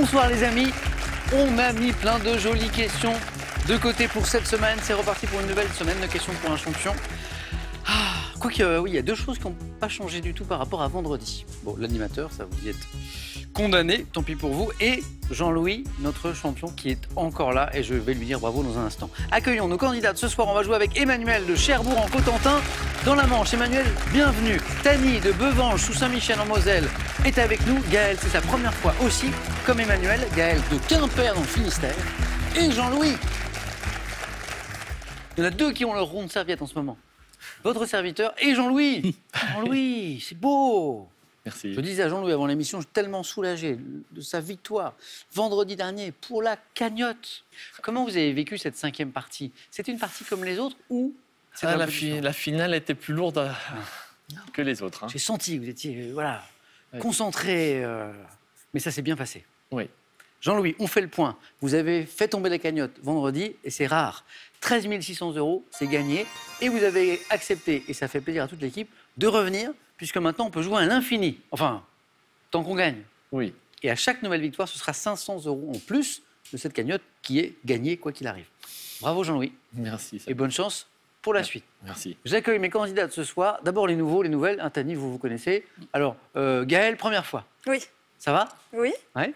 Bonsoir les amis, on a mis plein de jolies questions de côté pour cette semaine. C'est reparti pour une nouvelle semaine de questions pour un champion. Quoique, oui, il y a deux choses qui n'ont pas changé du tout par rapport à vendredi. Bon, l'animateur, ça vous y êtes condamné, tant pis pour vous. Et Jean-Louis, notre champion, qui est encore là, et je vais lui dire bravo dans un instant. Accueillons nos candidates. Ce soir, on va jouer avec Emmanuel de Cherbourg en Cotentin. Dans la Manche, Emmanuel, bienvenue. Tani de Bevange sous Saint-Michel en Moselle est avec nous. Gaël, c'est sa première fois aussi, comme Emmanuel. Gaël de Quimper dans le Finistère. Et Jean-Louis. Il y en a deux qui ont leur ronde serviette en ce moment. Votre serviteur et Jean-Louis. Jean-Louis, c'est beau. Merci. Je disais à Jean-Louis avant l'émission, je suis tellement soulagé de sa victoire vendredi dernier pour la cagnotte. Comment vous avez vécu cette cinquième partie? C'était une partie comme les autres ou la finale était plus lourde que les autres. Hein. J'ai senti que vous étiez concentré, mais ça s'est bien passé. Oui. Jean-Louis, on fait le point. Vous avez fait tomber la cagnotte vendredi et c'est rare. 13 600 €, c'est gagné. Et vous avez accepté, et ça fait plaisir à toute l'équipe, de revenir, puisque maintenant on peut jouer à l'infini. Enfin, tant qu'on gagne. Oui. Et à chaque nouvelle victoire, ce sera 500 € en plus de cette cagnotte qui est gagnée quoi qu'il arrive. Bravo Jean-Louis. Merci. Et bonne chance pour la suite. Merci. J'accueille mes candidates ce soir. D'abord les nouveaux, les nouvelles. Tani, vous connaissez. Alors, Gaël, première fois. Oui. Ça va? Oui. Ouais.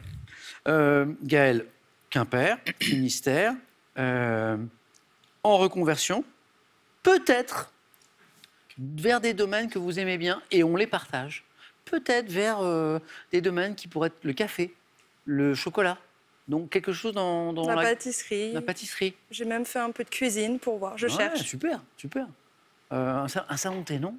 Gaël, Quimper, Finistère, en reconversion, peut-être vers des domaines que vous aimez bien et on les partage. Peut-être vers des domaines qui pourraient être le café, le chocolat. Donc quelque chose dans la pâtisserie. La pâtisserie. J'ai même fait un peu de cuisine pour voir. Je cherche. Super, super. Un salon de thé, non?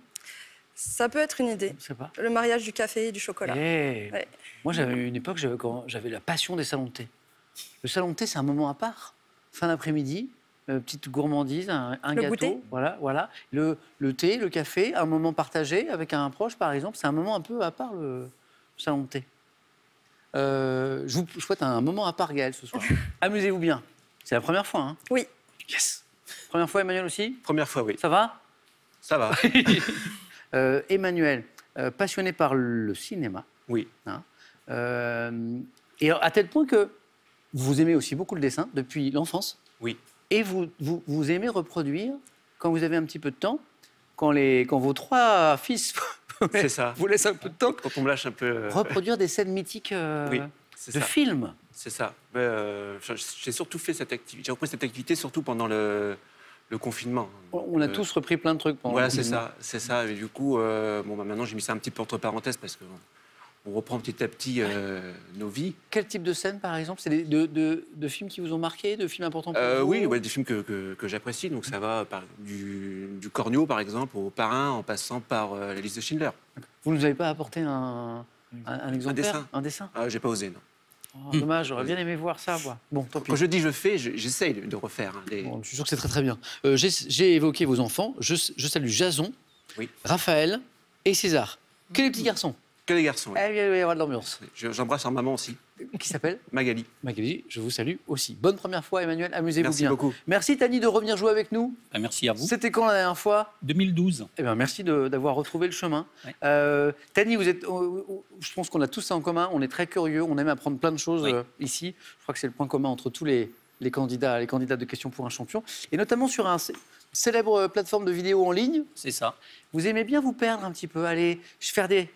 Ça peut être une idée. Je sais pas. Le mariage du café et du chocolat. Ouais. Moi, j'avais une époque, j'avais la passion des salons de thé. Le salon de thé, c'est un moment à part. Fin d'après-midi, petite gourmandise, un gâteau. Goûter. Voilà. Le thé, le café, un moment partagé avec un proche, par exemple. C'est un moment un peu à part, le salon de thé. Je vous souhaite un moment à part, Gaël, ce soir. Amusez-vous bien. C'est la première fois, hein? Oui. Yes. Première fois, Emmanuel aussi? Première fois, oui. Ça va? Ça va. Emmanuel, passionné par le cinéma. Oui. Hein, et à tel point que vous aimez aussi beaucoup le dessin depuis l'enfance. Oui. Et vous aimez reproduire, quand vous avez un petit peu de temps, quand vos trois fils C'est ça. vous laissent un peu de temps, Quand on me lâche un peu... reproduire des scènes mythiques oui, de films. C'est ça. J'ai surtout fait cette activité. J'ai repris cette activité surtout pendant le confinement. On a tous repris plein de trucs pendant voilà, le confinement. c'est ça. Et du coup, maintenant, j'ai mis ça un petit peu entre parenthèses parce qu'on reprend petit à petit nos vies. Quel type de scène, par exemple? C'est de films qui vous ont marqué, de films importants pour vous? Oui, des films que j'apprécie. Donc ça va du Cornio, par exemple, au Parrain, en passant par la liste de Schindler. Vous ne nous avez pas apporté un exemplaire? Un dessin? J'ai pas osé, non. Oh, dommage, j'aurais bien aimé voir ça, moi. Bon, tant pis. Quand je dis je fais, j'essaye de refaire. Bon, je suis sûr que c'est très très bien. J'ai évoqué vos enfants. Je salue Jason, Oui. Raphaël et César. Que les petits garçons. Que les garçons. Oui. Il va y avoir de l'ambiance. J'embrasse leur maman aussi, Qui s'appelle Magali. Magali. Je vous salue aussi. Bonne première fois, Emmanuel. Amusez-vous Merci bien. beaucoup. Merci, Tani, de revenir jouer avec nous. Merci à vous. C'était quand la dernière fois? 2012. Eh bien, merci d'avoir retrouvé le chemin. Ouais. Tani, je pense qu'on a tous ça en commun. On est très curieux. On aime apprendre plein de choses ici. Je crois que c'est le point commun entre tous les candidats de questions pour un champion. Et notamment sur un célèbre plateforme de vidéos en ligne. C'est ça. Vous aimez bien vous perdre un petit peu, aller faire des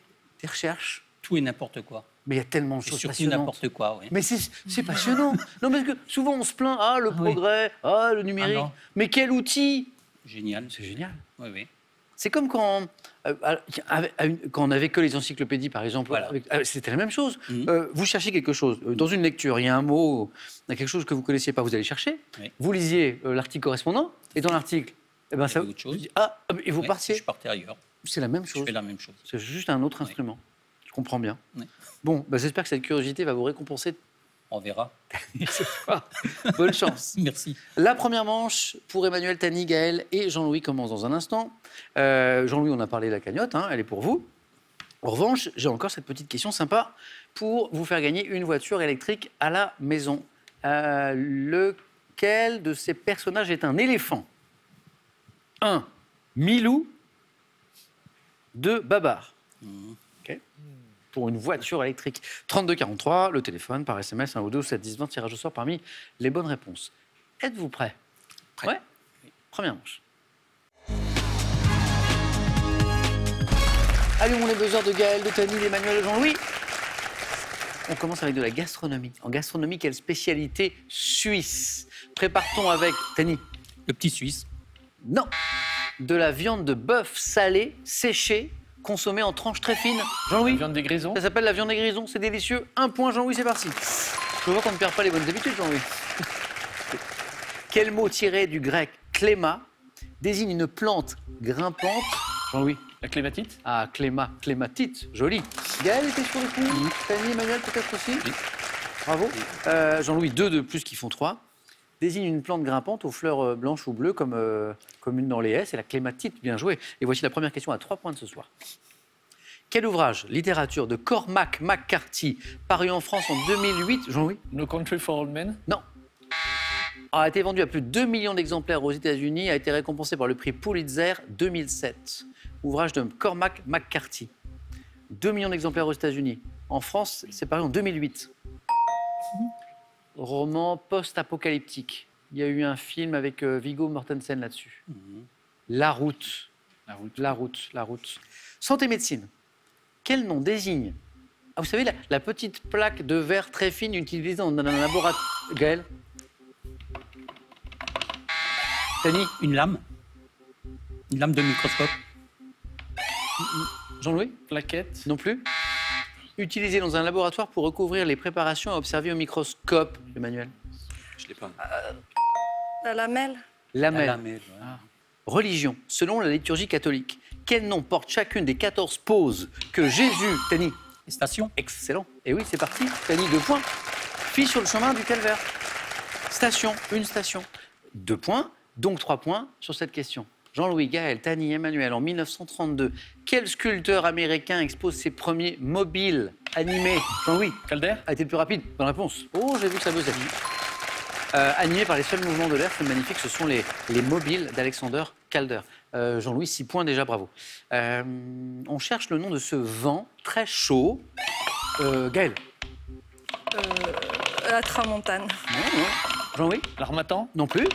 recherches. Tout et n'importe quoi. Mais il y a tellement de C'est choses surtout passionnantes. n'importe quoi, oui. Mais c'est passionnant. Non, parce que souvent on se plaint, le progrès, le numérique. non. Mais quel outil! Génial. C'est génial. Oui, oui. C'est comme quand on n'avait que les encyclopédies, par exemple. Voilà. C'était la même chose. Mhm. Vous cherchez quelque chose. Dans une lecture, il y a un mot, il y a quelque chose que vous ne connaissiez pas, vous allez chercher. Oui. Vous lisiez l'article correspondant, et dans l'article, Il y avait autre chose. Et vous Ouais, partiez. Je partais ailleurs. C'est la même Je chose. fais la même chose. C'est juste un autre instrument. Je comprends bien. Oui. Bon, j'espère que cette curiosité va vous récompenser On verra. ce soir. Bonne chance. Merci. La première manche pour Emmanuel, Tani, Gaël et Jean-Louis commence dans un instant. Jean-Louis, on a parlé de la cagnotte, elle est pour vous. En revanche, j'ai encore cette petite question sympa pour vous faire gagner une voiture électrique à la maison. Lequel de ces personnages est un éléphant? 1. Milou. 2. Babar. OK. pour une voiture électrique. 3243, le téléphone, par SMS, 1 ou 2, 7 10 20, tirage au sort parmi les bonnes réponses. Êtes-vous prêts? Prêt. Ouais. Première manche. Allez, on les buzzers de Gaël, de Tani, d'Emmanuel, de Jean-Louis. On commence avec de la gastronomie. En gastronomie, quelle spécialité suisse prépare-t-on avec Tani? Le petit Suisse. Non. De la viande de bœuf salée, séchée, consommée en tranches très fines. Jean-Louis? Viande des grisons. Ça s'appelle la viande des grisons, c'est délicieux. 1 point, Jean-Louis, c'est parti. Je vois qu'on ne perd pas les bonnes habitudes, Jean-Louis. Quel mot tiré du grec cléma désigne une plante grimpante? Jean-Louis? La clématite. Ah, clématite, joli. Gaël était sur le coup. Tani, Emmanuel peut-être aussi. Oui. Bravo. Jean-Louis, 2 de plus qui font 3. Désigne une plante grimpante aux fleurs blanches ou bleues comme une dans les haies. C'est la clématite, bien joué. Et voici la première question à 3 points de ce soir. Quel ouvrage, littérature de Cormac McCarthy, paru en France en 2008, Jean-Louis? No Country for Old Men. Non. A été vendu à plus de 2 millions d'exemplaires aux États-Unis, a été récompensé par le prix Pulitzer 2007. Ouvrage de Cormac McCarthy. 2 millions d'exemplaires aux États-Unis. En France, c'est paru en 2008. Roman post-apocalyptique. Il y a eu un film avec Viggo Mortensen là-dessus. La route. La route. Santé médecine. Quel nom désigne, vous savez, la petite plaque de verre très fine utilisée dans un laboratoire. Gaël? Tani? Une lame. Une lame de microscope. Jean-Louis? Plaquette. Non plus. Utilisé dans un laboratoire pour recouvrir les préparations à observer au microscope, Emmanuel. Je l'ai pas. La lamelle. Lamelle. La lamelle, ouais. Religion. Selon la liturgie catholique, quel nom porte chacune des 14 pauses que Jésus... Tani? Station. Excellent. Et oui, c'est parti. Tani, 2 points. Fille sur le chemin du calvaire. Station, une station. 2 points, donc 3 points sur cette question. Jean-Louis, Gaël, Tani, Emmanuel, en 1932, quel sculpteur américain expose ses premiers mobiles animés? Jean-Louis? Calder. A été le plus rapide. Bonne réponse. Oh, j'ai vu que ça buzzait. Animés par les seuls mouvements de l'air, c'est magnifique. Ce sont les mobiles d'Alexander Calder. Jean-Louis, 6 points déjà, bravo. On cherche le nom de ce vent très chaud. Gaël? La tramontane. Non. Jean-Louis? L'harmattan. Non plus.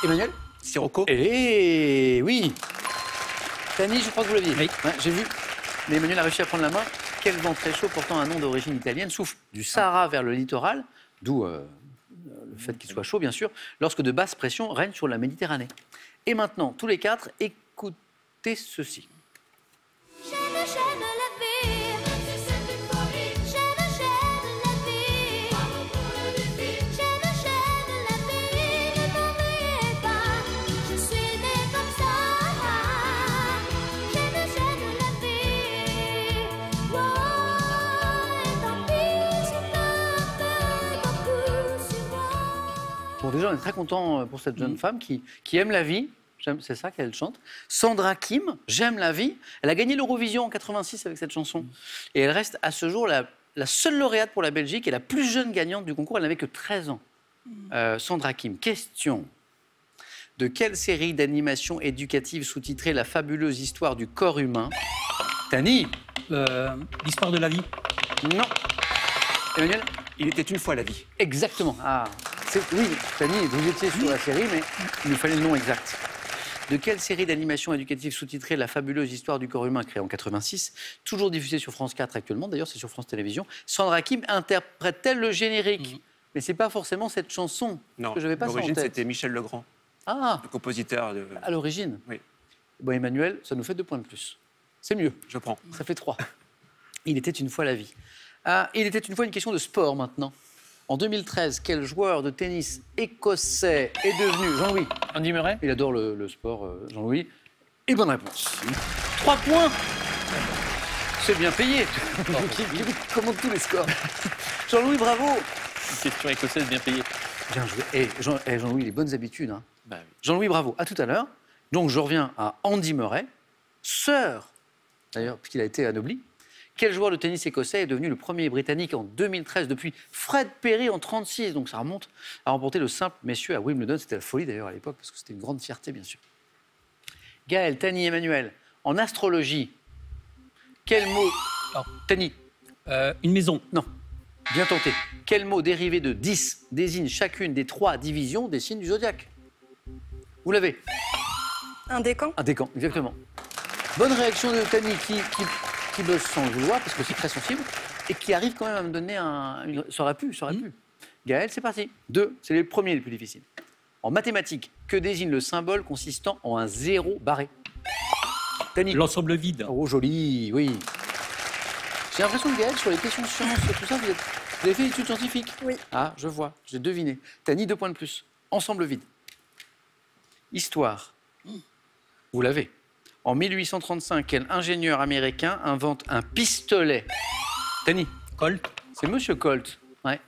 Emmanuel? Sirocco. Eh oui. Tani, je crois que vous l'aviez. Oui. Ouais, j'ai vu. Mais Emmanuel a réussi à prendre la main. Quel vent très chaud portant un nom d'origine italienne souffle du Sahara vers le littoral, d'où le fait qu'il soit chaud, bien sûr, lorsque de basses pressions règnent sur la Méditerranée. Et maintenant, tous les 4, écoutez ceci. J'aime la vie, c'est une folie. J'aime la vie, j'aime la vie, ne m'ennuie pas, je suis née comme ça. J'aime la vie, oh, et tant pis si tu fais beaucoup sur moi. Bon, déjà, on est très content pour cette jeune femme qui aime la vie. C'est ça qu'elle chante. Sandra Kim, J'aime la vie. Elle a gagné l'Eurovision en 86 avec cette chanson. Et elle reste à ce jour la seule lauréate pour la Belgique et la plus jeune gagnante du concours. Elle n'avait que 13 ans. Sandra Kim, question. De quelle série d'animation éducative sous-titrée La fabuleuse histoire du corps humain? Tani? L'histoire de la vie. Non. Emmanuel? Il était une fois la vie. Exactement. Ah, oui, Tani, vous étiez sur la série, mais il nous fallait le nom exact. De quelle série d'animation éducative sous-titrée La fabuleuse histoire du corps humain, créée en 86, toujours diffusée sur France 4 actuellement, d'ailleurs c'est sur France Télévisions, Sandra Kim interprète-t-elle le générique? Mais c'est pas forcément cette chanson. Non, Que je n'avais pas ça en l'origine, tête. c'était Michel Legrand, Ah, le compositeur de... à l'origine. Oui, Bon, Emmanuel, ça nous fait 2 points de plus. C'est mieux. je prends. Ça fait 3. Il était une fois la vie. Ah, il était une fois une question de sport maintenant. En 2013, quel joueur de tennis écossais est devenu Jean-Louis? Andy Murray. Il adore le sport, Jean-Louis. Et bonne réponse. 3 points. C'est bien payé. Qui commande tous les scores. Jean-Louis, bravo. Une question écossaise bien payée. Bien joué. Et Jean-Louis, les bonnes habitudes. Hein. Bah oui. Jean-Louis, bravo. À tout à l'heure. Donc, je reviens à Andy Murray, sœur, d'ailleurs, puisqu'il a été anobli. Quel joueur de tennis écossais est devenu le premier Britannique en 2013 depuis Fred Perry en 1936, donc ça remonte, à remporter le simple messieurs à Wimbledon. C'était la folie d'ailleurs à l'époque, parce que c'était une grande fierté, bien sûr. Gaël, Tani, Emmanuel, en astrologie, quel mot... Oh. Tani, Une maison. Non. Bien tenté. Quel mot dérivé de 10 désigne chacune des 3 divisions des signes du zodiaque? Vous l'avez? Un décan. Un décan, exactement. Bonne réaction de Tani qui bosse sans le vouloir, parce que c'est très sensible, et qui arrive quand même à me donner ça aurait pu. Gaël, c'est parti. 2, c'est les premiers les plus difficiles. En mathématiques, que désigne le symbole consistant en un zéro barré? Tani. L'ensemble vide. Oh, joli, oui. J'ai l'impression que Gaël, sur les questions de sciences, tout ça, vous avez fait études scientifiques? Oui. Ah, je vois, j'ai deviné. Tani, 2 points de plus. Ensemble vide. Histoire. Vous l'avez. En 1835, quel ingénieur américain invente un pistolet? Tani. Colt. C'est Monsieur Colt. Ouais.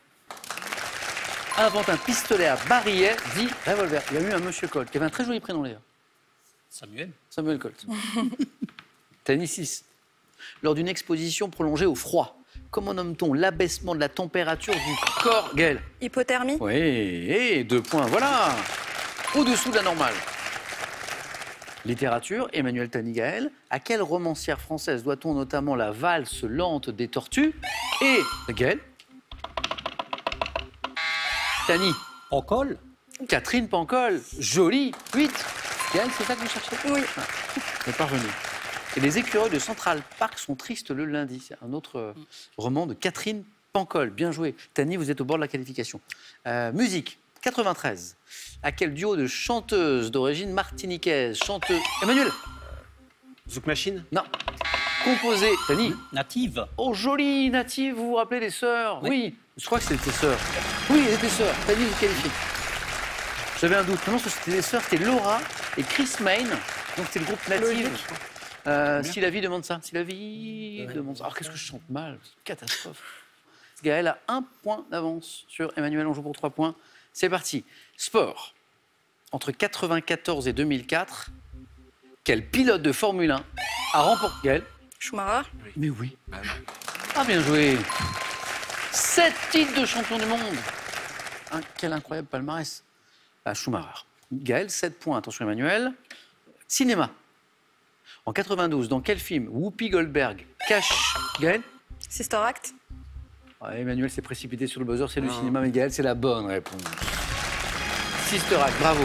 Invente un pistolet à barillet, dit revolver. Il y a eu un Monsieur Colt, qui avait un très joli prénom d'ailleurs. Samuel. Samuel Colt. Tani 6. Lors d'une exposition prolongée au froid, comment nomme-t-on l'abaissement de la température du corps? Gaël. Hypothermie. Oui, et 2 points, voilà. Au-dessous de la normale. Littérature, Emmanuel Tani Gaël. À quelle romancière française doit-on notamment la valse lente des tortues? Et Gaël. Tani. Pancol. Catherine Pancol. Joli. 8. Gaël, c'est ça que vous cherchez? Oui. On est parvenu. Et les écureuils de Central Park sont tristes le lundi. C'est un autre roman de Catherine Pancol. Bien joué. Tani, vous êtes au bord de la qualification. Musique, 93. À quel duo de chanteuses d'origine martiniquaise? Chanteuse. Emmanuel. Zouk Machine. Non. Composé. Tani. Native. Oh, jolie native, vous vous rappelez des sœurs? Oui. Oui. Je crois que c'était sœurs. Oui, elles étaient sœurs. Tani, vous qualifiez. J'avais un doute. Non, c'était des sœurs, c'était Laura et Chris Maine. Donc c'était le groupe native. Si la vie demande ça. Si la vie demande ça. Alors qu'est-ce que je chante mal? Catastrophe. Gaël a 1 point d'avance sur Emmanuel. On joue pour 3 points. C'est parti. Sport. Entre 1994 et 2004, quel pilote de Formule 1 a remporté... Gaël? Schumacher. Mais oui. Bah oui. Ah, bien joué. 7 titres de champion du monde. Quel incroyable palmarès. Schumacher. Gaël, 7 points. Attention Emmanuel. Cinéma. En 92, dans quel film Whoopi Goldberg cache... Gaël? Sister Act. Emmanuel s'est précipité sur le buzzer, c'est le Non. cinéma, mais Gaël, c'est la bonne réponse. Sister Act, bravo.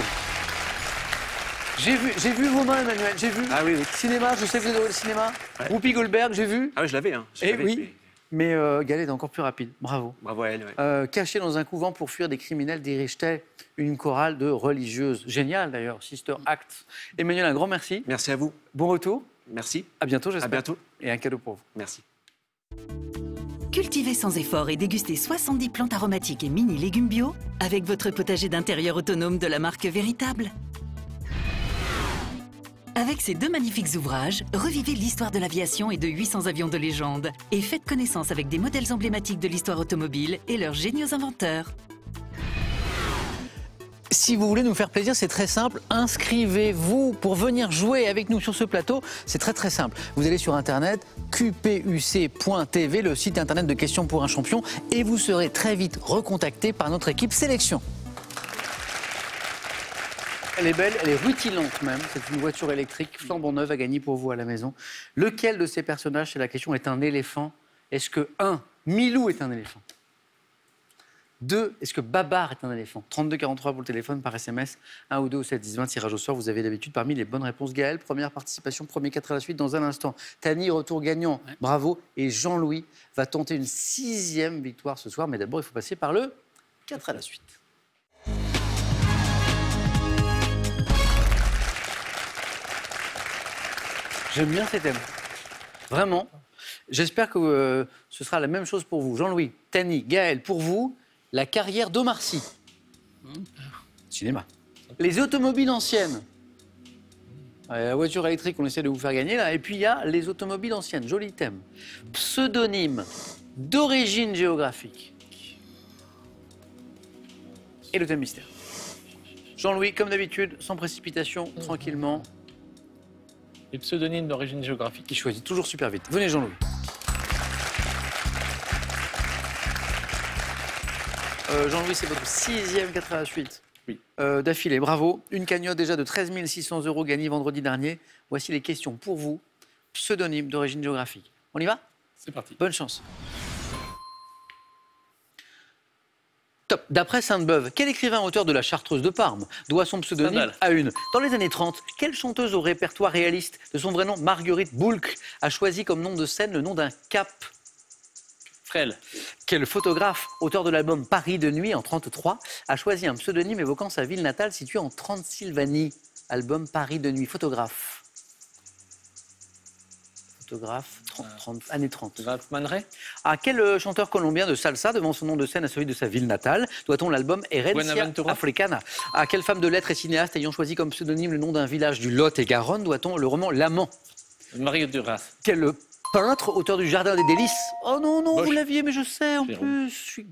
J'ai vu vos mains, Emmanuel, j'ai vu. Ah oui, oui. Cinéma, je sais que vous êtes au cinéma. Ouais. Whoopi Goldberg, j'ai vu. Ah oui, je l'avais. Hein. Je Eh l'avais, oui. Mais Gaël est encore plus rapide, bravo. Bravo à elle. Ouais. Caché dans un couvent pour fuir des criminels, dirigeait une chorale de religieuses. Génial d'ailleurs, Sister Act. Emmanuel, un grand merci. Merci à vous. Bon retour. Merci. À bientôt, À j'espère. bientôt. Et un cadeau pour vous. Merci. Cultivez sans effort et dégustez 70 plantes aromatiques et mini légumes bio avec votre potager d'intérieur autonome de la marque Véritable. Avec ces 2 magnifiques ouvrages, revivez l'histoire de l'aviation et de 800 avions de légende et faites connaissance avec des modèles emblématiques de l'histoire automobile et leurs géniaux inventeurs. Si vous voulez nous faire plaisir, c'est très simple. Inscrivez-vous pour venir jouer avec nous sur ce plateau. C'est très très simple. Vous allez sur internet, qpuc.tv, le site internet de Questions pour un champion, et vous serez très vite recontacté par notre équipe sélection. Elle est belle, elle est rutilante même. C'est une voiture électrique flambant neuve à gagner pour vous à la maison. Lequel de ces personnages, c'est la question, est un éléphant? Est-ce que 1, Milou est un éléphant? 2, est-ce que Babar est un éléphant? 3243 pour le téléphone, par SMS, 1 ou 2 au 7 10 20, tirage au sort. Vous avez d'habitude parmi les bonnes réponses. Gaël, première participation, premier 4 à la suite dans un instant. Tani, retour gagnant, bravo. Et Jean-Louis va tenter une 6e victoire ce soir. Mais d'abord, il faut passer par le 4 à la suite. J'aime bien ces thèmes. Vraiment. J'espère que ce sera la même chose pour vous. Jean-Louis, Tani, Gaël, pour vous, la carrière d'Omar Sy. Cinéma. Les automobiles anciennes. La voiture électrique, on essaie de vous faire gagner là. Et puis il y a les automobiles anciennes. Joli thème. Pseudonyme d'origine géographique. Et le thème mystère. Jean-Louis, comme d'habitude, sans précipitation, tranquillement. Les pseudonymes d'origine géographique. Qui choisit toujours super vite. Venez Jean-Louis. Jean-Louis, c'est votre 6e 4 à la suite. Oui. D'affilée, bravo. Une cagnotte déjà de 13 600 € gagnée vendredi dernier. Voici les questions pour vous. Pseudonyme d'origine géographique. On y va? C'est parti. Bonne chance. Top. D'après Sainte-Beuve, quel écrivain auteur de La Chartreuse de Parme doit son pseudonyme Stendhal. à une? Dans les années 30, quelle chanteuse au répertoire réaliste de son vrai nom, Marguerite Boulcre, a choisi comme nom de scène le nom d'un cap? Frêle. Quel photographe, auteur de l'album Paris de nuit en 1933, a choisi un pseudonyme évoquant sa ville natale située en Transylvanie? Album Paris de nuit. Photographe. Photographe, années 30. Ralph Man Ray. À quel chanteur colombien de salsa, devant son nom de scène à celui de sa ville natale, doit-on l'album Herencia Buenaventura. Africana? À quelle femme de lettres et cinéaste ayant choisi comme pseudonyme le nom d'un village du Lot-et-Garonne doit-on le roman L'Amant? Mario Duras. Quel peintre, auteur du Jardin des Délices? Oh non, non, Bosch. vous l'aviez, mais je sais, en Jérôme. plus.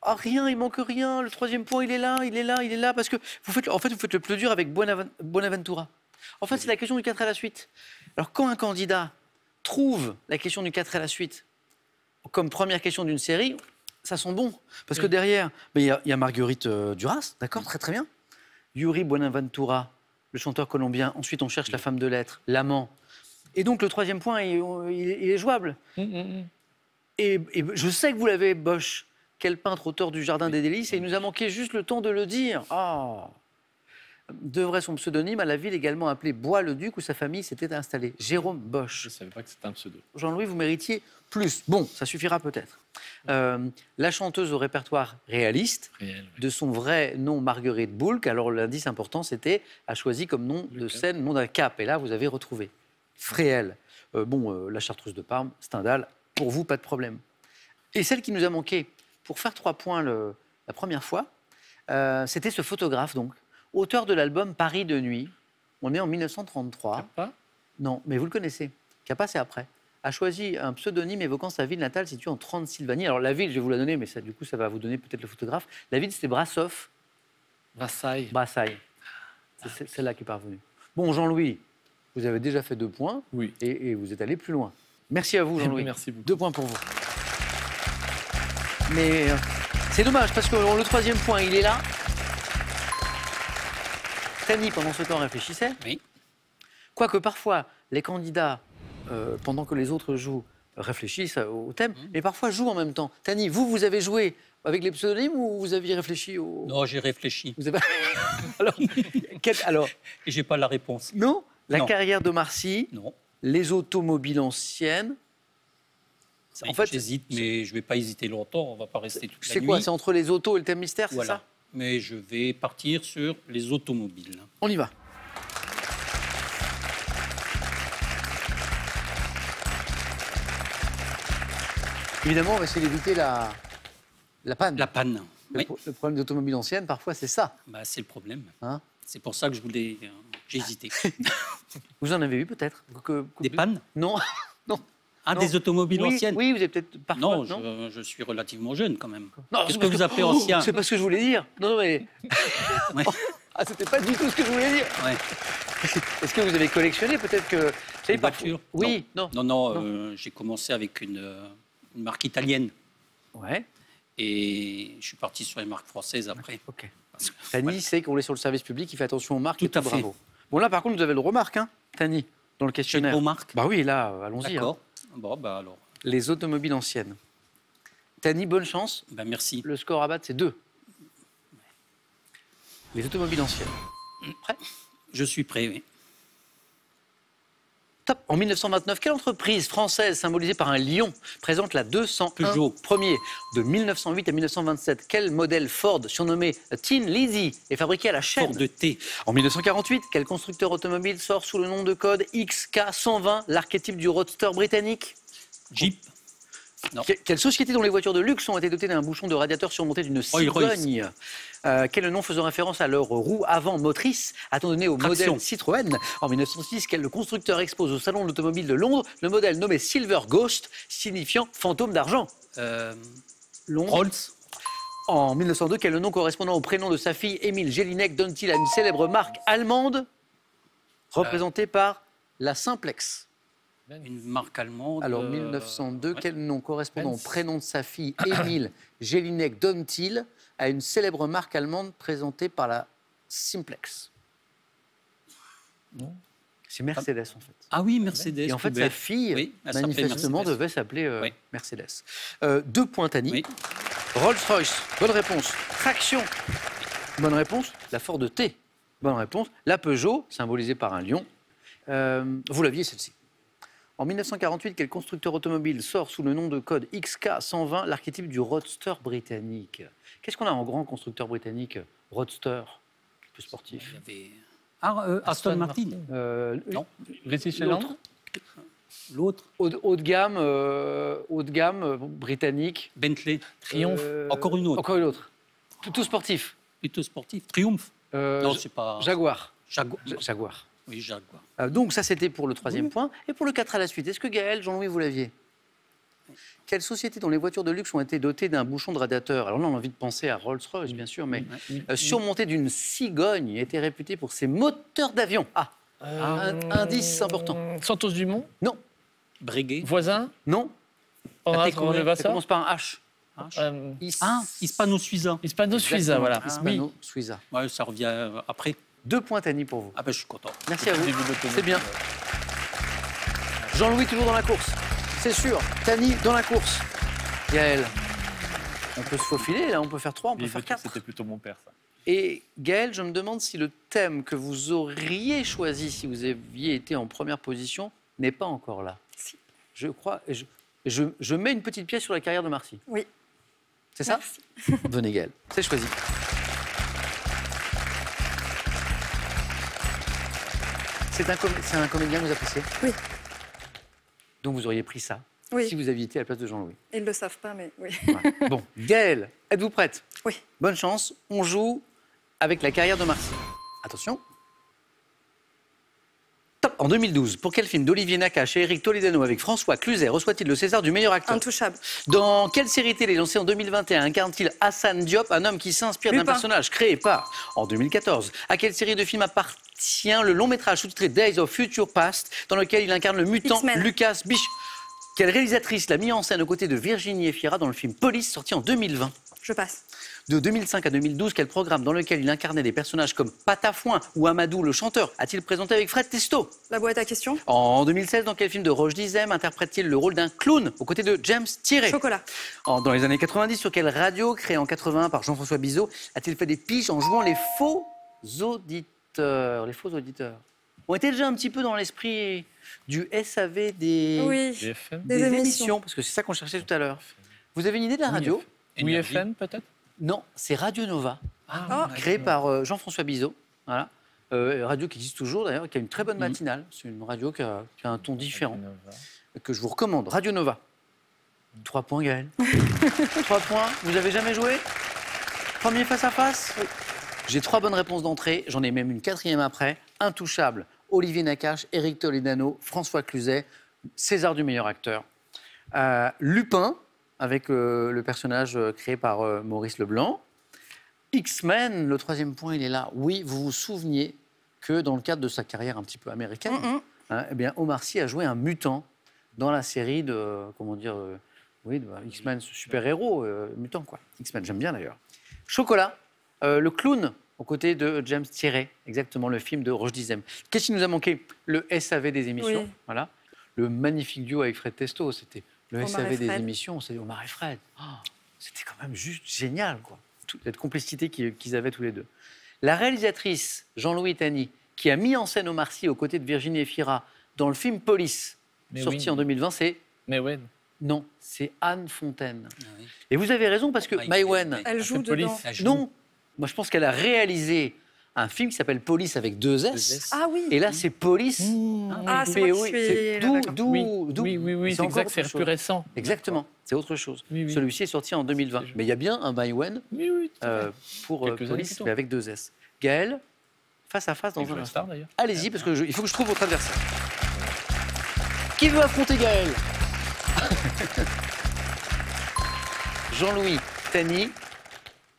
Ah, rien, il manque rien. Le troisième point, il est là, il est là, il est là. Parce que vous faites le plus dur avec Buenaventura. En fait, c'est la question du 4 à la suite. Alors, quand un candidat trouve la question du 4 à la suite comme première question d'une série, ça sent bon. Parce que derrière, il y a Marguerite Duras, d'accord, très très bien. Yuri Buenaventura, le chanteur colombien. Ensuite, on cherche la femme de lettres, l'amant. Et donc, le troisième point, il est jouable. Et je sais que vous l'avez, Bosch. Quel peintre, auteur du Jardin des Délices, et il nous a manqué juste le temps de le dire. Ah, devrait son pseudonyme à la ville également appelée Bois-le-Duc, où sa famille s'était installée. Jérôme Bosch. Je ne savais pas que c'était un pseudo. Jean-Louis, vous méritiez plus. Bon, ça suffira peut-être. La chanteuse au répertoire réaliste, Réel, oui. de son vrai nom Marguerite Boulcre. Alors l'indice important, c'était a choisi comme nom de cap. scène, nom d'un cap. Et là, vous avez retrouvé Fréhel. La Chartreuse de Parme, Stendhal. Pour vous, pas de problème. Et celle qui nous a manqué pour faire 3 points la première fois, c'était ce photographe, donc, auteur de l'album Paris de nuit. On est en 1933. Kappa. Non, mais vous le connaissez. Kappa, c'est après. A choisi un pseudonyme évoquant sa ville natale située en Transylvanie. Alors la ville, je vais vous la donner, mais ça, du coup, ça va vous donner peut-être le photographe. La ville, c'était Brassov. Brassailles. Brassailles. C'est celle-là qui est parvenue. Bon, Jean-Louis, vous avez déjà fait 2 points. Oui. Et vous êtes allé plus loin. Merci à vous, Jean-Louis. Merci beaucoup. 2 points pour vous. Mais c'est dommage, parce que le troisième point, il est là. Tani, pendant ce temps, réfléchissait. Oui. Quoique parfois, les candidats, pendant que les autres jouent, réfléchissent au thème, mais parfois jouent en même temps. Tani, vous avez joué avec les pseudonymes ou vous aviez réfléchi au... Non, j'ai réfléchi. Vous avez... alors, Et j'ai pas la réponse. non, la Non. carrière de Marcy, Non. les automobiles anciennes. Oui, En fait, j'hésite, mais je vais pas hésiter longtemps. On va pas rester toute la c'est nuit. quoi? C'est entre les autos et le thème mystère, c'est Voilà. ça? Mais je vais partir sur les automobiles. On y va. Évidemment, on va essayer d'éviter la panne. La panne. Oui. Le problème d'automobile ancienne, parfois, c'est ça. Bah, c'est le problème. Hein. C'est pour ça que je voulais. J'ai hésité. Vous en avez eu peut-être Des pannes? Non. Non. Ah, Non. des automobiles Oui, anciennes? oui, vous avez peut-être parfois. Non, je suis relativement jeune quand même. Non, Qu'est-ce c'est que parce vous appelez Oh, ancien? C'est pas ce que je voulais dire. Non, non, mais. Ouais. Ah, c'était pas du tout ce que je voulais dire. Ouais. Est-ce que vous avez collectionné peut-être que. Vous savez, Une voiture? Oui, non. Non, j'ai commencé avec une marque italienne. Ouais, Et je suis parti sur les marques françaises après. ok. Parce que- Tani voilà. sait qu'on est sur le service public, il fait attention aux marques. Tout et à fait. Bravo. Bon, là, par contre, vous avez le remarque, hein, Tani, dans le Chez questionnaire. vos marques? Bah oui, là, allons-y. hein. D'accord. Bon, bah alors. Les automobiles anciennes. Tani, bonne chance. Ben merci. Le score à battre, c'est 2. Les automobiles anciennes. Prêt? Je suis prêt, oui. Top. En 1929, quelle entreprise française symbolisée par un lion présente la 201 Peugeot. premier? De 1908 à 1927, quel modèle Ford, surnommé Tin Lizzy, est fabriqué à la chaîne? Fort de thé. En 1948, quel constructeur automobile sort sous le nom de code XK120, l'archétype du roadster britannique? Jeep. Non. Quelle société dont les voitures de luxe ont été dotées d'un bouchon de radiateur surmonté d'une Rolls-Royce. cigogne? Quel nom faisant référence à leur roue avant motrice a-t-on donné au Traction. modèle Citroën? En 1906, quel constructeur expose au Salon de l'automobile de Londres le modèle nommé Silver Ghost, signifiant fantôme d'argent? Londres. Rolls. En 1902, quel nom correspondant au prénom de sa fille Émile Jelinek donne-t-il à une célèbre marque allemande représentée par la Simplex? Une marque allemande. Alors, 1902, ouais. quel nom correspondant au Benz. prénom de sa fille Émile Jelinek donne-t-il à une célèbre marque allemande présentée par la Simplex? C'est Mercedes, en fait. Ah oui, Mercedes. Et en fait, tout sa bête. fille, Oui, elle s'appelait manifestement, Mercedes. devait s'appeler Oui. Mercedes. 2 points, Tani. Oui. Rolls-Royce, bonne réponse. Traction, bonne réponse. La Ford T, bonne réponse. La Peugeot, symbolisée par un lion. Vous l'aviez celle-ci. En 1948, quel constructeur automobile sort sous le nom de code XK120 l'archétype du roadster britannique? Qu'est-ce qu'on a en grand constructeur britannique? Roadster, un peu sportif. Il y avait... Aston Martin. Non. British L'autre. Airlines. L'autre, Haut de gamme, britannique. Bentley. Triomphe. Encore une autre. Encore une autre. Tout sportif. Plutôt sportif. Triomphe. Non, c'est pas... Jaguar. Jaguar. Oui, Jaguar. Donc ça, c'était pour le troisième point. Et pour le 4 à la suite, est-ce que Gaël, Jean-Louis, vous l'aviez? Quelle société dont les voitures de luxe ont été dotées d'un bouchon de radiateur? Alors là, on a envie de penser à Rolls-Royce, bien sûr, mais surmonté d'une cigogne, était réputée pour ses moteurs d'avion. Indice important. Santos Dumont. Non, Breguet. Voisin. non, Horace ça Revassa. commence par un H. Hispano-Suiza. Hispano Suiza, voilà. Hispano Suiza. Ouais, ça revient après. 2 points, Tani, pour vous. Ah ben, je suis content. Merci à vous. Début d'automobile. C'est bien. Jean-Louis, toujours dans la course. C'est sûr. Tani, dans la course. Gaël, on peut se faufiler, là, on peut faire 3, on peut faire 4. C'était plutôt mon père, ça. Et Gaël, je me demande si le thème que vous auriez choisi si vous aviez été en première position n'est pas encore là. Si. Je crois. Je mets une petite pièce sur la carrière de Marcy. Oui. C'est ça? Merci. Venez, Gaël. C'est choisi. C'est un comédien que vous appréciez? Oui. Donc vous auriez pris ça Oui. si vous aviez été à la place de Jean-Louis. Ils ne le savent pas, mais oui. Ouais. Bon, Gaël, êtes-vous prête? Oui. Bonne chance. On joue avec la carrière de Marcy. Attention. Top. En 2012, pour quel film d'Olivier Nakache et Eric Toledano avec François Cluzet reçoit-il le César du meilleur acteur? Intouchable. Dans quelle série télé lancée en 2021 incarne-t-il Hassan Diop, un homme qui s'inspire d'un Lupin. personnage créé par, en 2014, à quelle série de films appartient le long métrage sous-titré Days of Future Past, dans lequel il incarne le mutant X-Men. Lucas Biche? Quelle réalisatrice l'a mis en scène aux côtés de Virginie Efira dans le film Police, sorti en 2020? Je passe. De 2005 à 2012, quel programme dans lequel il incarnait des personnages comme Patafouin ou Amadou le chanteur a-t-il présenté avec Fred Testo? La boîte à questions. En 2016, dans quel film de Roche Dizem interprète-t-il le rôle d'un clown aux côtés de James Thierry? Chocolat. Dans les années 90, sur quelle radio, créée en 81 par Jean-François Bizot, a-t-il fait des piges en jouant les faux auditeurs? Les faux auditeurs. On était déjà un petit peu dans l'esprit du SAV des, Oui. BFM. des Des émissions, émissions. parce que c'est ça qu'on cherchait tout à l'heure. Vous avez une idée de la radio? Oui, FM, peut-être. Non, c'est Radio Nova, Ah. créée par Jean-François Bizot. Voilà. Radio qui existe toujours d'ailleurs, qui a une très bonne matinale. C'est une radio qui a un ton différent, que je vous recommande. Radio Nova. 3 points, Gaël. 3 points. Vous avez jamais joué? Premier face à face? J'ai 3 bonnes réponses d'entrée. J'en ai même une 4e après. Intouchable. Olivier Nakache, Eric Toledano, François Cluzet, César du meilleur acteur. Lupin, avec le personnage créé par Maurice Leblanc. X-Men, le 3e point, il est là. Oui, vous vous souveniez que dans le cadre de sa carrière un petit peu américaine, eh bien, Omar Sy a joué un mutant dans la série de, comment dire, oui, de X-Men, ce super-héros, mutant, quoi. X-Men, j'aime bien d'ailleurs. Chocolat, le clown, aux côtés de James Thierry, exactement, le film de Roche Dizem. Qu'est-ce qui nous a manqué? Le SAV des émissions, Oui. voilà. Le magnifique duo avec Fred Testo, c'était le Omar SAV et des Fred. émissions, c'est Omar et Fred. Oh, c'était quand même juste génial, quoi. Cette complicité qu'ils avaient tous les deux. La réalisatrice Jean-Louis Tani, qui a mis en scène Omar Sy aux côtés de Virginie Efira dans le film Police, Mais sorti oui. en 2020, c'est... Mais ouais. Non, c'est Anne Fontaine. Ah oui. Et vous avez raison, parce que Maïwenn... Elle joue fait Police. dedans. Elle joue. Non, moi je pense qu'elle a réalisé un film qui s'appelle Police avec 2 S. Ah oui. Et là, c'est Police. Ah, c'est moi qui suis... c'est là, d'accord. Oui, c'est encore exact, autre c'est chose. plus récent. Exactement, c'est autre chose. Oui, oui. Celui-ci est sorti en 2020. C'est- Mais il y a bien un Maïwenn Oui, oui. pour Quelques années Police, plus tôt. mais avec 2 S. Gaël, face à face dans Avec un Joe instant. Star, d'ailleurs. Allez-y, parce qu'il faut que je trouve votre adversaire. Qui veut affronter Gaël? Jean-Louis, Tani,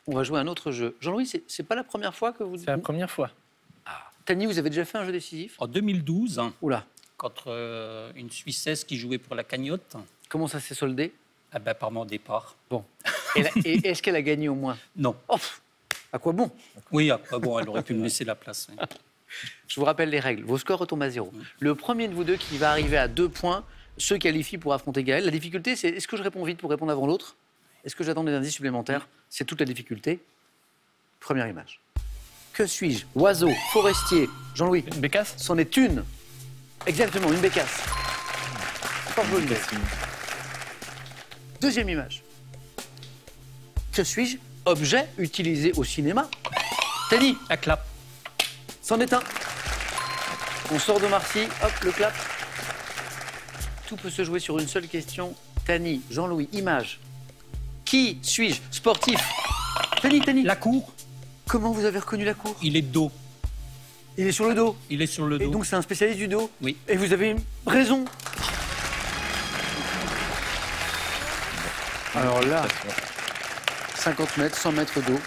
on va jouer à un autre jeu. Jean-Louis, c'est pas la première fois que vous... C'est la première fois. Tani, vous avez déjà fait un jeu décisif? En 2012, Oula, contre une Suissesse qui jouait pour la cagnotte, comment ça s'est soldé? par mon départ. Bon. Et est-ce qu'elle a gagné au moins? Non. Oh, pff, à quoi bon? Oui, après, bon, elle aurait pu me laisser la place. oui. Je vous rappelle les règles. Vos scores retombent à 0. Le premier de vous deux qui va arriver à 2 points se qualifie pour affronter Gaël. La difficulté, c'est est-ce que je réponds vite pour répondre avant l'autre? Est-ce que j'attends des indices supplémentaires? C'est toute la difficulté. Première image. Que suis-je? Oiseau, forestier. Jean-Louis. Une bécasse? C'en est une. Exactement, une bécasse. Fort joli. Deuxième image. Que suis-je? Objet utilisé au cinéma. Tani, Un clap. c'en est un. On sort de Marcy, hop, le clap. Tout peut se jouer sur une seule question. Tani, Jean-Louis, image. Qui suis-je? Sportif. Tani. La cour, Comment vous avez reconnu la cour? il est de dos. Il est sur le dos. Il est sur le Et dos. donc c'est un spécialiste du dos. Oui. Et vous avez raison. Alors là, 50 mètres, 100 mètres d'eau.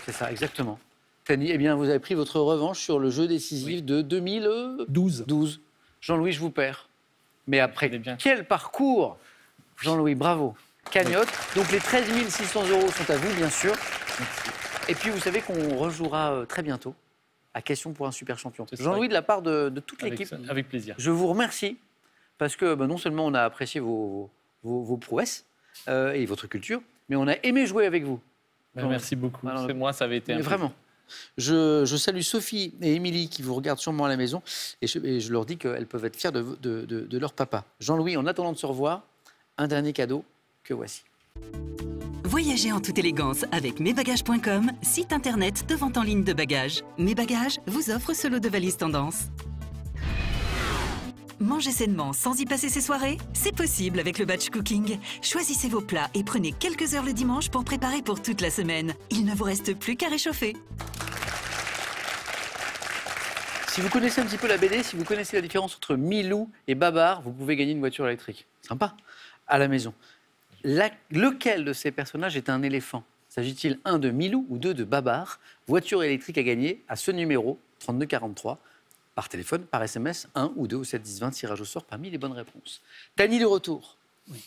C'est ça, exactement. Tani, eh bien, vous avez pris votre revanche sur le jeu décisif Oui. de 2012. 12. Jean-Louis, je vous perds. Mais après, Il est bien. quel parcours! Jean-Louis, bravo. Cagnotte. Donc les 13 600 € sont à vous, bien sûr. Et puis, vous savez qu'on rejouera très bientôt à Question pour un super champion. C'est ça. Jean-Louis, de la part de toute Avec, l'équipe, avec plaisir. je vous remercie parce que non seulement on a apprécié vos prouesses et votre culture, mais on a aimé jouer avec vous. Merci beaucoup. Alors, C'est moi, ça avait été Mais un plaisir. vraiment. Je salue Sophie et Émilie qui vous regardent sûrement à la maison et je leur dis qu'elles peuvent être fières de leur papa. Jean-Louis, en attendant de se revoir, un dernier cadeau que voici. Voyagez en toute élégance avec mesbagages.com, site internet de vente en ligne de bagages. Mes Bagages vous offre ce lot de valises tendance. Mangez sainement sans y passer ses soirées? C'est possible avec le batch cooking. Choisissez vos plats et prenez quelques heures le dimanche pour préparer pour toute la semaine. Il ne vous reste plus qu'à réchauffer. Si vous connaissez un petit peu la BD, si vous connaissez la différence entre Milou et Babar, vous pouvez gagner une voiture électrique. Sympa. À la maison. Lequel de ces personnages est un éléphant? S'agit-il un de Milou ou deux de Babar? Voiture électrique à gagner à ce numéro, 3243, par téléphone, par SMS, 1 ou 2 ou 7 10 20, tirage au sort parmi les bonnes réponses. Tani de retour. Oui.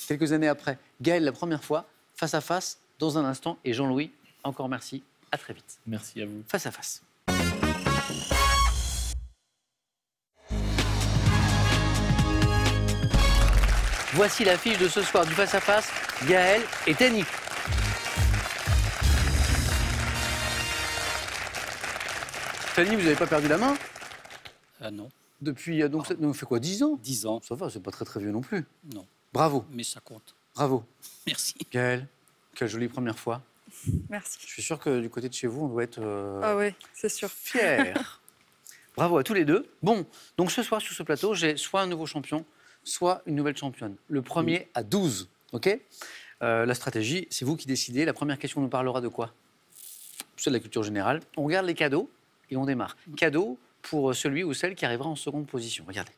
Quelques années après. Gaël la première fois, face à face, dans un instant. Et Jean-Louis, encore merci. À très vite. Merci à vous. Face à face. Voici l'affiche de ce soir du face-à-face, Gaël et Tani. Tani, vous n'avez pas perdu la main Ah non, depuis, donc, ça fait quoi, 10 ans? 10 ans. Ça va, c'est pas très très vieux non plus. Non, Bravo, mais ça compte. bravo. Merci. Gaël, quelle jolie première fois. Merci. Je suis sûr que du côté de chez vous, on doit être Ah oui, c'est sûr. fiers. Bravo à tous les deux. Bon, donc ce soir sur ce plateau, j'ai soit un nouveau champion, soit une nouvelle championne. Le premier à 12, ok? La stratégie, c'est vous qui décidez. La première question nous parlera de quoi? C'est de la culture générale. On regarde les cadeaux et on démarre. Cadeau pour celui ou celle qui arrivera en seconde position. Regardez.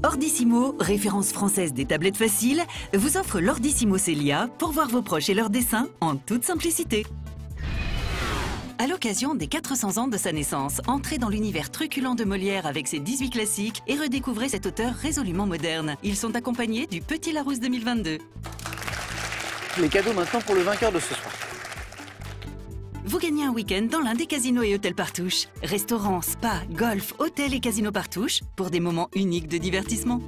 Ordissimo, référence française des tablettes faciles, vous offre l'Ordissimo Célia pour voir vos proches et leurs dessins en toute simplicité. À l'occasion des 400 ans de sa naissance, entrez dans l'univers truculent de Molière avec ses 18 classiques et redécouvrez cet auteur résolument moderne. Ils sont accompagnés du Petit Larousse 2022. Les cadeaux maintenant pour le vainqueur de ce soir. Vous gagnez un week-end dans l'un des casinos et hôtels Partouche. Restaurants, spa, golf, hôtels et casinos Partouche pour des moments uniques de divertissement.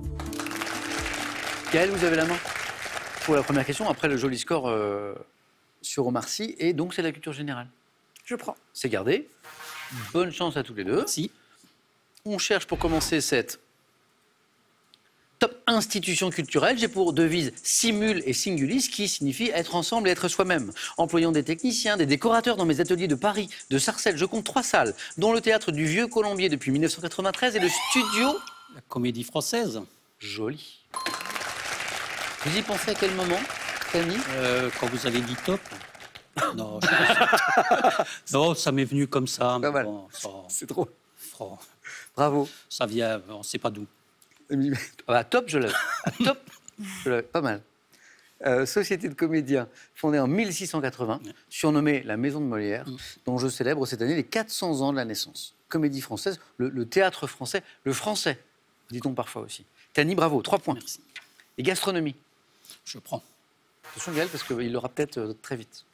Gaël, vous avez la main pour la première question. Après le joli score sur Omar Sy. Et donc, c'est la culture générale. Je prends. C'est gardé. Bonne chance à tous les deux. Si. On cherche pour commencer cette top institution culturelle. J'ai pour devise simul et singulis, qui signifie être ensemble et être soi-même. Employant des techniciens, des décorateurs dans mes ateliers de Paris, de Sarcelles, je compte 3 salles, dont le théâtre du Vieux Colombier depuis 1993 et le studio. La Comédie Française. Joli. Vous y pensez à quel moment, Camille? Quand vous avez dit top. Non, non, ça m'est venu comme ça. mais Pas mal. bon, C'est drôle. ça, Bravo. ça vient, on ne sait pas d'où. Ah bah, top, je l'avais. Ah, top, je l'avais. Pas mal. Société de comédiens fondée en 1680, surnommée la Maison de Molière, dont je célèbre cette année les 400 ans de la naissance. Comédie française, le théâtre français, le français, dit-on parfois aussi. Tani, bravo, 3 points. Merci. Et gastronomie. Je prends. Attention Gaël, parce qu'il l'aura peut-être très vite.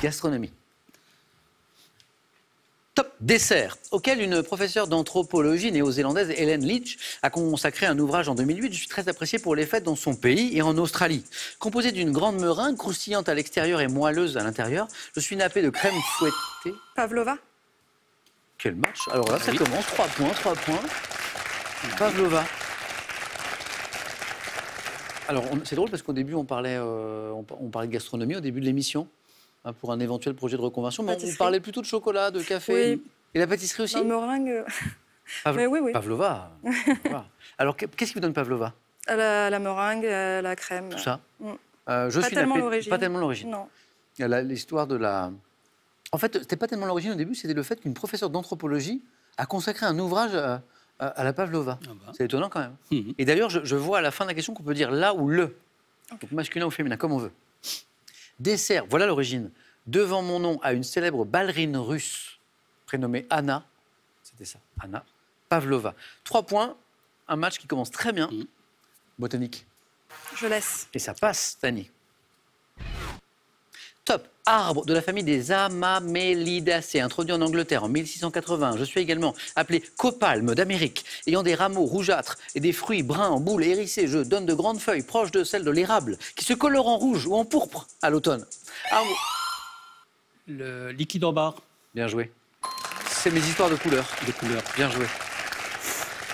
Gastronomie. Top. dessert, auquel une professeure d'anthropologie néo-zélandaise, Helen Leach, a consacré un ouvrage en 2008. Je suis très apprécié pour les fêtes dans son pays et en Australie. Composé d'une grande meringue, croustillante à l'extérieur et moelleuse à l'intérieur, je suis nappé de crème fouettée. Pavlova. Quel match! Alors là, ça Oui. commence, 3 points, 3 points. Pavlova. Alors, c'est drôle parce qu'au début, on parlait de gastronomie au début de l'émission, hein, pour un éventuel projet de reconversion. Mais on Pâtisserie. parlait plutôt de chocolat, de café. Oui. Et la pâtisserie aussi? Non, meringue. Pav- Mais oui, oui. Pavlova. Pavlova. Alors, qu'est-ce qui vous donne Pavlova? La meringue, la crème. Tout ça. Mm. Je Pas suis tellement nappé- l'origine. Pas tellement l'origine. Non. Il y a l'histoire de la... En fait, c'était pas tellement l'origine au début, c'était le fait qu'une professeure d'anthropologie a consacré un ouvrage à la Pavlova. Ah bah. C'est étonnant quand même. Mhm. Et d'ailleurs, je vois à la fin de la question qu'on peut dire là ou le. Donc masculin ou féminin, comme on veut. Dessert, voilà l'origine. Devant mon nom à une célèbre ballerine russe prénommée Anna. C'était ça, Anna Pavlova. 3 points, un match qui commence très bien. Mhm. Botanique. Je laisse. Et ça passe, Tani. Top. Arbre de la famille des Amamelidaceae, introduit en Angleterre en 1680. Je suis également appelé copalme d'Amérique, ayant des rameaux rougeâtres et des fruits bruns en boule hérissés. Je donne de grandes feuilles proches de celles de l'érable, qui se colorent en rouge ou en pourpre à l'automne. Arbre... Le liquide en barre Bien joué. C'est mes histoires de couleurs. de couleur Bien joué.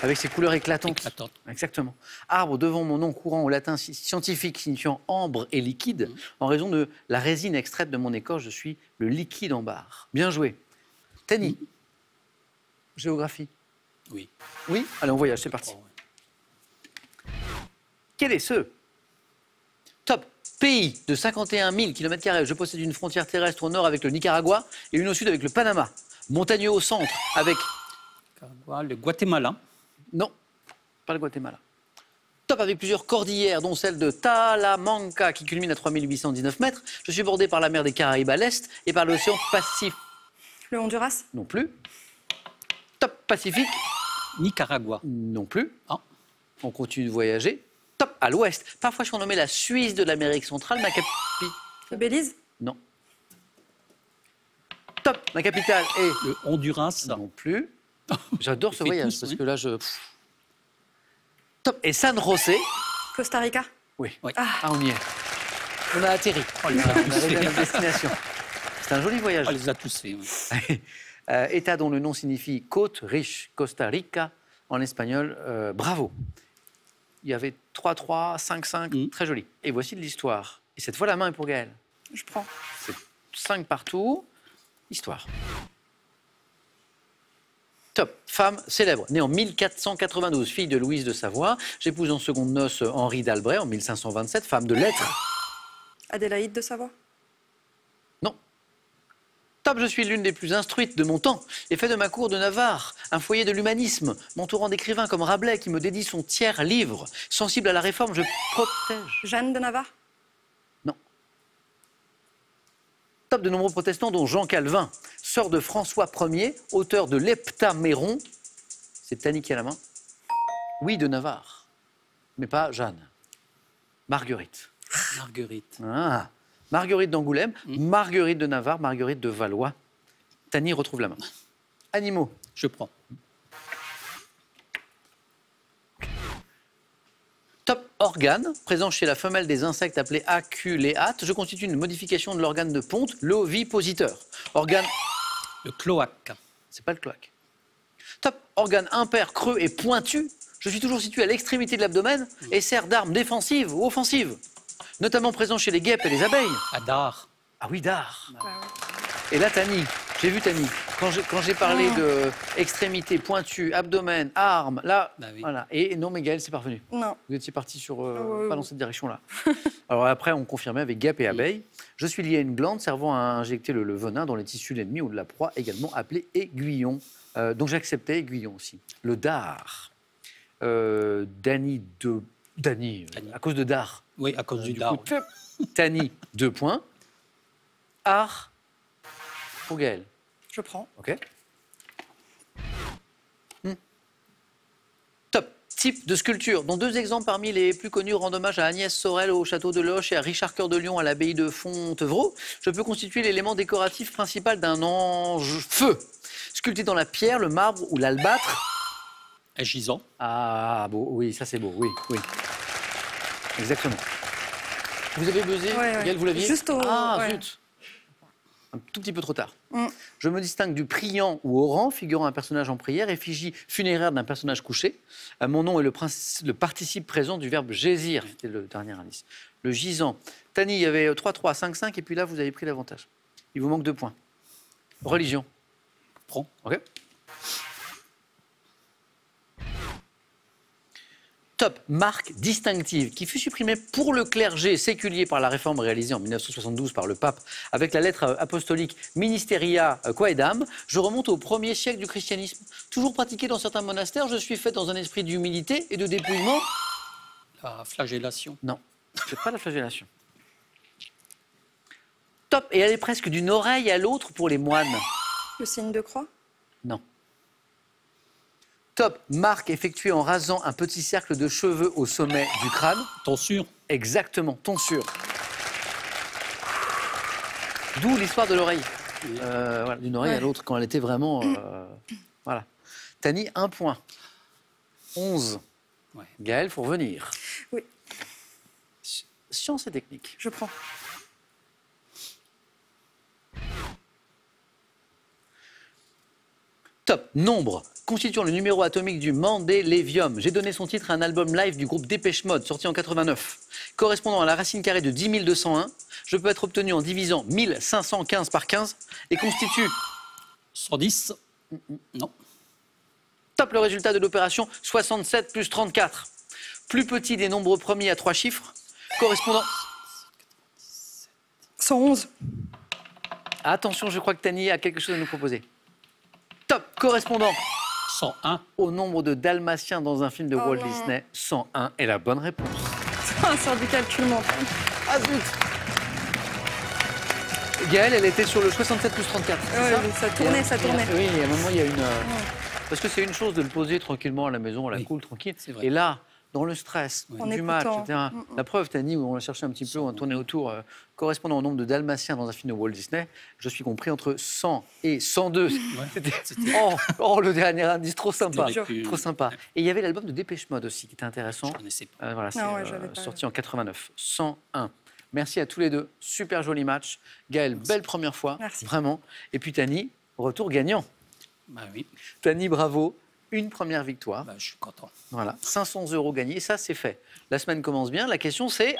Avec ces couleurs éclatantes. éclatante. Exactement. Arbre devant mon nom courant au latin scientifique signifiant ambre et liquide. En raison de la résine extraite de mon écorce, je suis le liquide en barre. Bien joué. Tani. Géographie. Oui. Oui. Allez, on voyage, c'est parti. Oh, ouais. Quel est ce top pays de 51 000 km²? Je possède une frontière terrestre au nord avec le Nicaragua et une au sud avec le Panama. Montagneux au centre avec... Nicaragua, le Guatemala. Non, pas le Guatemala. Top avec plusieurs cordillères, dont celle de Talamanca, qui culmine à 3819 mètres. Je suis bordé par la mer des Caraïbes à l'est et par l'océan Pacifique Le Honduras. non plus. Top Pacifique Nicaragua. non plus. Ah. On continue de voyager. Top à l'ouest, parfois surnommée la Suisse de l'Amérique centrale, ma capitale... Belize. Non. Top, ma capitale est... Le Honduras. Non plus. J'adore ce fait voyage, tous, parce oui. que là, Top, et San José. Costa Rica. Oui. Oui. Ah, on y est. On a atterri. Oh, les On a est tous arrivé à fait. notre destination. C'est un joli voyage. On les a tous fait. Oui. État dont le nom signifie côte riche, Costa Rica, en espagnol, bravo. Il y avait 3-3, 5-5, très joli. Et voici de l'histoire. Et cette fois, la main est pour Gaël. Je prends. C'est 5 partout. Histoire. Top. Femme célèbre, née en 1492, fille de Louise de Savoie. J'épouse en seconde noces Henri d'Albret en 1527, femme de lettres. Adélaïde de Savoie. Non. Top, je suis l'une des plus instruites de mon temps et fait de ma cour de Navarre un foyer de l'humanisme, m'entourant d'écrivains comme Rabelais qui me dédie son tiers livre. Sensible à la réforme, je protège. Jeanne de Navarre. Top, de nombreux protestants, dont Jean Calvin, sœur de François Ier, auteur de l'Heptaméron. C'est Tani qui a la main. Oui, de Navarre, mais pas Jeanne. Marguerite. Marguerite. Ah. Marguerite d'Angoulême, Marguerite de Navarre, Marguerite de Valois. Tani retrouve la main. Animaux. Je prends. Top, organe, présent chez la femelle des insectes appelé aculéate. Je constitue une modification de l'organe de ponte, l'ovipositeur. Organe, Le cloaque. c'est pas le cloaque. Top, organe impair, creux et pointu. Je suis toujours situé à l'extrémité de l'abdomen et sert d'arme défensive ou offensive. Notamment présent chez les guêpes et les abeilles. Adar. Ah oui, d'art. Bah ouais. Et là, Tani, j'ai vu Tani. Quand j'ai parlé de extrémité, pointu, abdomen, arme, là, Bah oui. voilà. Et non, mais Gaël, c'est parvenu. Non. Vous étiez parti sur ouais, pas ouais. dans cette direction-là. Alors après, on confirmait avec guêpes et abeilles. Je suis lié à une glande servant à injecter le venin dans les tissus de l'ennemi ou de la proie, également appelé aiguillon. Donc j'acceptais aiguillon aussi. Le dard. Dany, à cause de dard. Oui, à cause du Du dard. coup, Tani, 2 points. Art pour Gaël. Je prends. OK. Top. type de sculpture, dont 2 exemples parmi les plus connus rendent hommage à Agnès Sorel au château de Loches et à Richard Cœur de Lion à l'abbaye de Fontevraud. Je peux constituer l'élément décoratif principal d'un ange-feu, sculpté dans la pierre, le marbre ou l'albâtre. Un gisant. Ah, beau, oui, ça c'est beau, oui, oui. Exactement. Vous avez buzzé, Ouais. Gaël, vous l'aviez? Juste au- Ah, ouais. zut. Un tout petit peu trop tard. Mm. Je me distingue du priant ou orant, figurant un personnage en prière, effigie funéraire d'un personnage couché. Mon nom est le participe présent du verbe gésir. C'était le dernier indice. Le gisant. Tani, il y avait 3-3, 5-5, et puis là, vous avez pris l'avantage. Il vous manque 2 points. Religion. Prends. OK. Top, marque distinctive, qui fut supprimée pour le clergé séculier par la réforme réalisée en 1972 par le pape avec la lettre apostolique Ministeria Quaedam. Je remonte au 1er siècle du christianisme. Toujours pratiqué dans certains monastères, je suis fait dans un esprit d'humilité et de dépouillement. La flagellation. Non, c'est pas la flagellation. Top, et elle est presque d'une oreille à l'autre pour les moines. Le signe de croix. Non. Top, marque effectuée en rasant un petit cercle de cheveux au sommet du crâne. Tonsure. Exactement, tonsure. D'où l'histoire de l'oreille. Voilà, d'une oreille à l'autre, quand elle était vraiment... voilà. Tani, 1 point. 11. Ouais. Gaël, faut revenir. Oui. Science et technique. Je prends. Top, nombre constituant le numéro atomique du mendélévium. J'ai donné son titre à un album live du groupe Dépêche Mode, sorti en 89. Correspondant à la racine carrée de 10 201, je peux être obtenu en divisant 1515 par 15 et constitue... 110. Non. Top, le résultat de l'opération 67 plus 34. Plus petit des nombres premiers à 3 chiffres, correspondant... 111. Attention, je crois que Tani a quelque chose à nous proposer. Top, correspondant 101. au nombre de dalmatiens dans un film de Oh Walt non. Disney. 101 est la bonne réponse. Sur du calcul mental. Ah zut! Gaëlle, elle était sur le 67 plus 34. c'est Ouais, ça mais ça tournait, ça tournait. Oui, à un moment, il y a une... Parce que c'est une chose de le poser tranquillement à la maison, à la Oui, cool, tranquille. c'est vrai. Et là, dans le stress En du match, écoutant. etc. La preuve, Tani, où on l'a cherché un petit peu, on a tourné autour, correspondant au nombre de dalmatiens dans un film de Walt Disney, je suis compris entre 100 et 102. C'était... Oh, le dernier indice, trop sympa. C'était plus- Trop sympa. Et il y avait l'album de Dépêche Mode aussi, qui était intéressant. Je connaissais pas. Voilà, c'est Ah ouais, j'avais pas- sorti en 89. 101. Merci à tous les deux. Super joli match. Gaël, belle première fois. Merci. Vraiment. Et puis Tani, retour gagnant. Bah oui. Tani, bravo. Une première victoire. Bah, je suis content. Voilà. 500 € gagnés. Et ça, c'est fait. La semaine commence bien. La question, c'est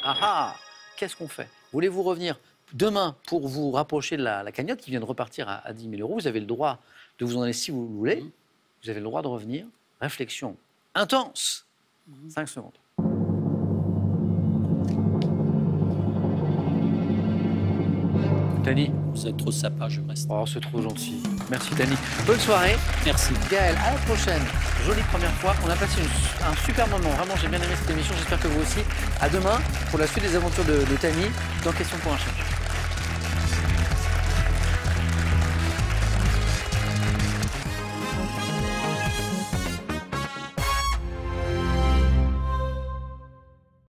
qu'est-ce qu'on fait? Voulez-vous revenir demain pour vous rapprocher de la cagnotte qui vient de repartir à 10 000 €? Vous avez le droit de vous en aller si vous le voulez. Vous avez le droit de revenir. Réflexion intense. 5 secondes. Tani, Vous êtes trop sympa, je reste. oh, c'est trop gentil. Merci Tani. Bonne soirée. Merci. Gaël, à la prochaine. Jolie première fois. On a passé un super moment. Vraiment, j'ai bien aimé cette émission. J'espère que vous aussi. À demain pour la suite des aventures de Tani dans Question pour un champion.